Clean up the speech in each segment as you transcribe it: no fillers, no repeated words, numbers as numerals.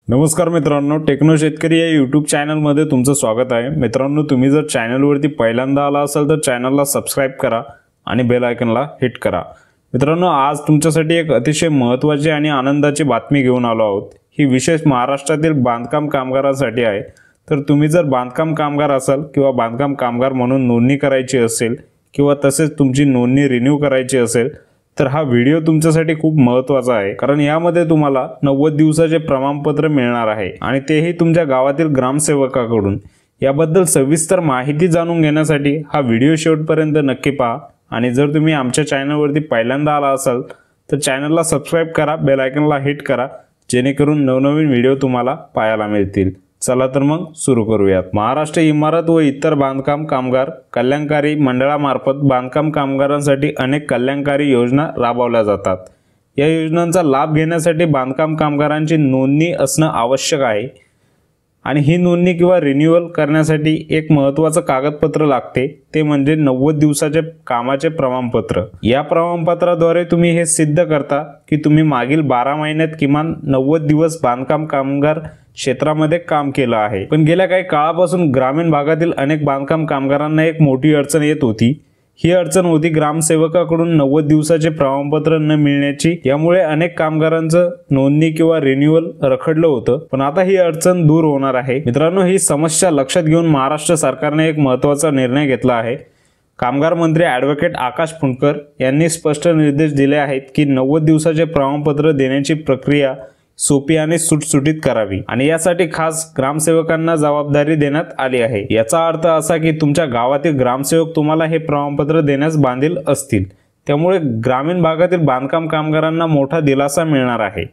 नमस्कार मित्रांनो, टेक्नो शेतकरी या यूट्यूब चॅनलमध्ये तुमचं स्वागत आहे। मित्रांनो, तुम्ही जर चॅनलवरती पहिल्यांदा आला असाल तर चॅनलला सबस्क्राइब करा आणि बेल आयकॉनला हिट करा। मित्रांनो, आज तुमच्यासाठी एक अतिशय महत्त्वाची आणि आनंदाची बातमी घेऊन आलो आहोत। ही विशेष महाराष्ट्रातील बांधकाम कामगारांसाठी आहे। तर तुम्ही जर बांधकाम कामगार असाल किंवा बांधकाम कामगार म्हणून नोंदणी करायची असेल किंवा तसेच तुमची नोंदणी रिन्यू करायची असेल तर हा व्हिडिओ तुमच्यासाठी खूप महत्त्वाचा आहे, कारण यामध्ये तुम्हाला 90 दिवसाचे प्रमाणपत्र मिळणार आहे आणि तेही तुमच्या गावातील ग्रामसेवकाकडून। याबद्दल सविस्तर माहिती जाणून घेण्यासाठी हा व्हिडिओ शेवटपर्यंत नक्की पहा आणि जर तुम्ही आमच्या चॅनलवरती पहिल्यांदा आला असाल तर चॅनलला सबस्क्राइब करा, बेल आयकॉनला हिट करा, जेणेकरून नवनवीन व्हिडिओ तुम्हाला पाहायला मिळतील। चला तर मग सुरू करूयात। महाराष्ट्र इमारत व इतर बांधकाम कामगार कल्याणकारी मंडळामार्फत बांधकाम कामगारांसाठी अनेक कल्याणकारी योजना राबवल्या जातात। या योजनांचा लाभ घेण्यासाठी बांधकाम कामगारांची नोंदणी असणं आवश्यक आहे आणि ही नोंदणी किंवा रिन्यूअल करण्यासाठी एक महत्त्वाचं कागदपत्र लागते, ते म्हणजे 90 दिवसाचे कामाचे प्रमाणपत्र। या प्रमाणपत्राद्वारे तुम्ही हे सिद्ध करता की तुम्ही मागील 12 महिन्यात किमान 90 दिवस बांधकाम कामगार क्षेत्रामध्ये काम केलं आहे। पण गेल्या काही काळापासून ग्रामीण भागातील अनेक बांधकाम कामगारांना एक मोठी अडचण येत होती। ही अडचण होती ग्रामसेवकाकडून 90 दिवसाचे प्रमाणपत्र न मिळण्याची। यामुळे अनेक कामगारांचं नोंदणी किंवा रिन्यूअल रखडलं होतं, पण आता ही अडचण दूर होणार आहे। मित्रांनो, ही समस्या लक्षात घेऊन महाराष्ट्र सरकारने एक महत्त्वाचा निर्णय घेतला आहे। कामगार मंत्री ॲडव्होकेट आकाश फुंडकर यांनी स्पष्ट निर्देश दिले आहेत की 90 दिवसाचे प्रमाणपत्र देण्याची प्रक्रिया सोपी आणि सुटसुटीत करावी आणि यासाठी खास ग्रामसेवकांना जबाबदारी देण्यात आली आहे। याचा अर्थ असा की तुमच्या गावातील ग्रामसेवक तुम्हाला हे प्रमाणपत्र देण्यास बांधील असतील। त्यामुळे ग्रामीण भागातील बांधकाम कामगारांना मोठा दिलासा मिळणार आहे।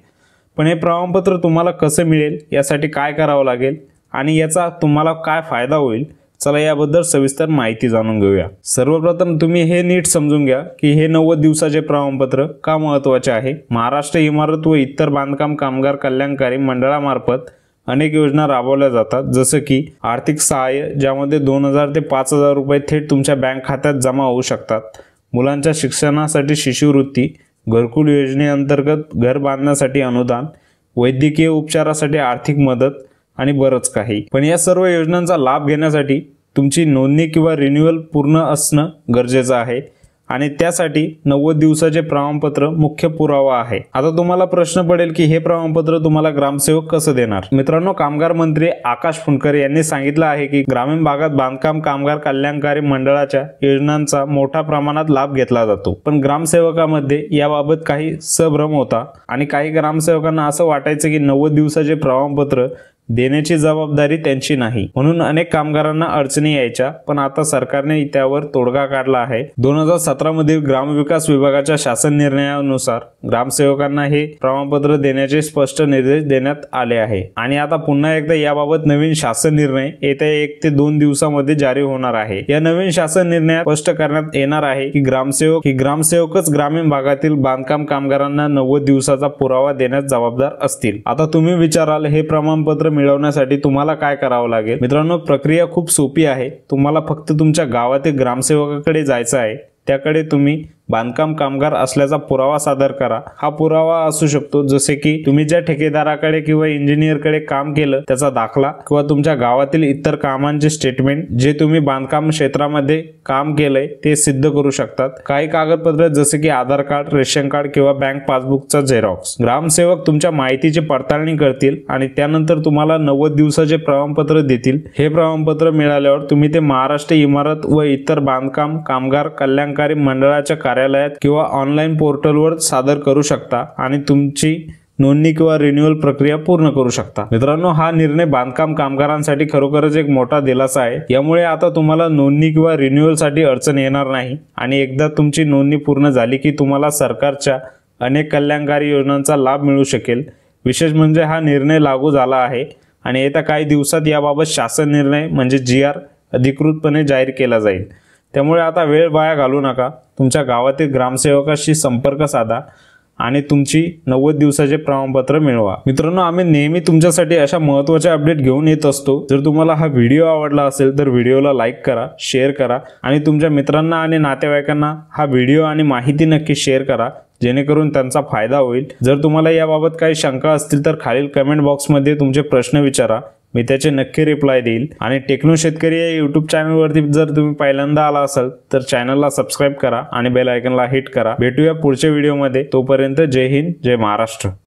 पण हे प्रमाणपत्र तुम्हाला कसे मिळेल, यासाठी काय करावं लागेल आणि याचा तुम्हाला काय फायदा होईल, चला याबद्दल सविस्तर माहिती जाणून घेऊया। सर्वप्रथम तुम्ही हे नीट समजून घ्या की हे 90 दिवसाचे प्रमाणपत्र का महत्त्वाचे आहे। महाराष्ट्र इमारत व इतर बांधकाम कामगार कल्याणकारी मंडळामार्फत अनेक योजना राबवल्या जातात, जसं की आर्थिक सहाय्य, ज्यामध्ये 2000 ते 5000 रुपये थेट तुमच्या बँक खात्यात जमा होऊ शकतात। मुलांच्या शिक्षणासाठी शिष्यवृत्ती, घरकुल योजनेअंतर्गत घर बांधण्यासाठी अनुदान, वैद्यकीय उपचारासाठी आर्थिक मदत आणि बरंच काही। पण या सर्व योजनांचा लाभ घेण्यासाठी तुमची नोंदणी किंवा रिन्यूअल पूर्ण असणं गरजेचं आहे आणि त्यासाठी 90 दिवसाचे प्रमाणपत्र मुख्य पुरावा आहे। आता तुम्हाला प्रश्न पडेल की हे प्रमाणपत्र तुम्हाला ग्रामसेवक कसं देणार। मित्रांनो, कामगार मंत्री आकाश फुंडकर यांनी सांगितलं आहे की ग्रामीण भागात बांधकाम कामगार कल्याणकारी मंडळाच्या योजनांचा मोठ्या प्रमाणात लाभ घेतला जातो, पण ग्रामसेवकामध्ये याबाबत काही संभ्रम होता आणि काही ग्रामसेवकांना असं वाटायचं की 90 दिवसाचे प्रमाणपत्र देण्याची जबाबदारी त्यांची नाही, म्हणून अनेक कामगारांना अडचणी यायच्या। पण आता सरकारने त्यावर तोडगा काढला आहे। 2017 मध्ये ग्रामविकास विभागाच्या शासन निर्णयानुसार ग्रामसेवकांना हे प्रमाणपत्र देण्याचे स्पष्ट निर्देश देण्यात आले आहे आणि आता पुन्हा एकदा याबाबत नवीन शासन निर्णय येत्या 1 ते 2 दिवसामध्ये जारी होणार आहे। या नवीन शासन निर्णयात स्पष्ट करण्यात येणार आहे की ग्रामसेवकच ग्रामीण भागातील बांधकाम कामगारांना 90 दिवसाचा पुरावा देण्यास जबाबदार असतील। आता तुम्ही विचाराल, हे प्रमाणपत्र मिळवण्यासाठी तुम्हाला काय करावं लागेल। मित्रांनो, प्रक्रिया खूप सोपी आहे। तुम्हाला फक्त तुमच्या गावातील ग्रामसेवकाकडे जायचं आहे, त्याकडे तुम्ही बांधकाम कामगार असल्याचा पुरावा सादर करा। हा पुरावा असू शकतो जसे की तुम्ही ज्या ठेकेदाराकडे किंवा इंजिनियरकडे काम केलं त्याचा दाखला किंवा तुमच्या गावातील इतर कामांचे स्टेटमेंट, जे तुम्ही बांधकाम क्षेत्रामध्ये काम केलंय ते सिद्ध करू शकतात। काही कागदपत्र जसे की आधार कार्ड, रेशन कार्ड किंवा बँक पासबुकचा झेरॉक्स। ग्रामसेवक तुमच्या माहितीची पडताळणी करतील आणि त्यानंतर तुम्हाला 90 दिवसाचे प्रमाणपत्र देतील। हे प्रमाणपत्र मिळाल्यावर तुम्ही ते महाराष्ट्र इमारत व इतर बांधकाम कामगार कल्याणकारी मंडळाच्या कार्यालयात किंवा ऑनलाईन पोर्टलवर सादर करू शकता आणि तुमची नोंदणी किंवा रिन्यूअल प्रक्रिया पूर्ण करू शकता। मित्रांनो, हा निर्णय बांधकाम कामगारांसाठी खरोखरच एक मोठा दिलासा आहे। यामुळे आता तुम्हाला नोंदणी किंवा रिन्यूअलसाठी अडचण येणार नाही आणि एकदा तुमची नोंदणी पूर्ण झाली की तुम्हाला सरकारच्या अनेक कल्याणकारी योजनांचा लाभ मिळू शकेल। विशेष म्हणजे हा निर्णय लागू झाला आहे आणि येत्या काही दिवसात याबाबत शासन निर्णय म्हणजे GR अधिकृतपणे जाहीर केला जाईल। त्यामुळे आता वेळ वाया घालू नका, तुमच्या गावातील ग्रामसेवकाशी संपर्क साधा आणि तुमची 90 दिवसाचे प्रमाणपत्र मिळवा। मित्रांनो, आम्ही नेहमी तुमच्यासाठी अशा महत्त्वाचे अपडेट घेऊन येत असतो। जर तुम्हाला हा व्हिडिओ आवडला असेल तर व्हिडिओला लाईक करा, शेअर करा आणि तुमच्या मित्रांना आणि नातेवाईकांना हा व्हिडिओ आणि माहिती नक्की शेअर करा, जेणेकरून त्यांचा फायदा होईल। जर तुम्हाला याबाबत काही शंका असतील तर खालील कमेंट बॉक्समध्ये तुमचे प्रश्न विचारा, मी त्याचे नक्की रिप्लाय देईल। आणि टेक्नो शेतकरी या यूट्यूब चॅनलवरती जर तुम्ही पहिल्यांदा आला असाल तर चॅनलला सबस्क्राईब करा आणि बेल आयकॉनला हिट करा। भेटूया पुढच्या व्हिडिओमध्ये, तोपर्यंत जय हिंद, जय महाराष्ट्र।